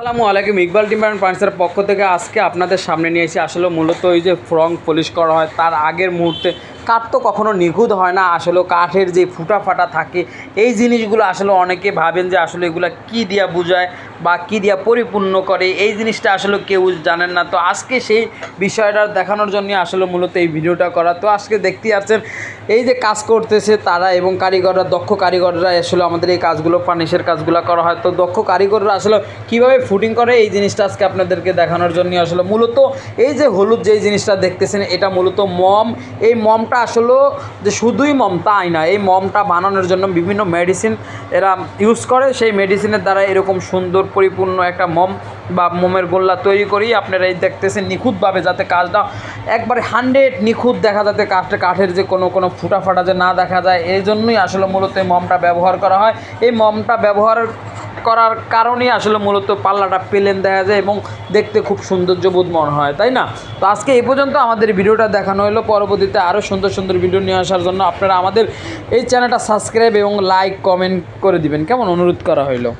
আসসালামু আলাইকুম। Iqbal timber and ফার্নিচারের পক্ষ থেকে আজকে আপনাদের সামনে নিয়ে এসেছি আসলে মূলত ওই যে রং পলিশ করা হয় তার আগের মুহূর্তে কাঠ তো কখনো নিখুঁত হয় না। আসলে কাঠের যে ফুটা ফাটা থাকে এই জিনিসগুলো আসলে অনেকে ভাবেন যে আসলে এগুলো কী দিয়া বোঝায় বা কী দিয়া পরিপূর্ণ করে, এই জিনিসটা আসলে কেউ জানেন না। তো আজকে সেই বিষয়টা দেখানোর জন্য আসলে মূলত এই ভিডিওটা করা। তো আজকে দেখতে পাচ্ছেন এই যে কাজ করতেছে তারা এবং কারিগররা, দক্ষ কারিগররা আসলে আমাদের এই কাজগুলো ফার্নিশের কাজগুলো করা হয়। তো দক্ষ কারিগররা আসলে কীভাবে ফুটিং করে এই জিনিসটা আজকে আপনাদেরকে দেখানোর জন্য আসলে মূলত এই যে হলুদ যেই জিনিসটা দেখতেছেন এটা মূলত মম। এই মমটা আসলে যে শুধুই মম তাই না, এই মমটা বানানোর জন্য বিভিন্ন মেডিসিন এরা ইউজ করে। সেই মেডিসিনের দ্বারা এরকম সুন্দর পরিপূর্ণ একটা মম বা মোমের গোল্লা তৈরি করি আপনারা এই দেখতেছেন নিখুঁতভাবে, যাতে কাজটা একবারে 100 নিখুঁত দেখা, যাতে কাঠের যে কোনো ফুটা ফাটা যে না দেখা যায়, এই জন্যই আসলে মূলত এই মমটা ব্যবহার করা হয়। এই মমটা ব্যবহার করার কারণেই আসলে মূলত পাল্লাটা প্লেন দেখা যায় এবং দেখতে খুব সৌন্দর্যবোধ মনে হয়, তাই না? তো আজকে এই পর্যন্ত আমাদের ভিডিওটা দেখানো হলো। পরবর্তীতে আরও সুন্দর সুন্দর ভিডিও নিয়ে আসার জন্য আপনারা আমাদের এই চ্যানেলটা সাবস্ক্রাইব এবং লাইক কমেন্ট করে দিবেন, কেমন অনুরোধ করা হলো।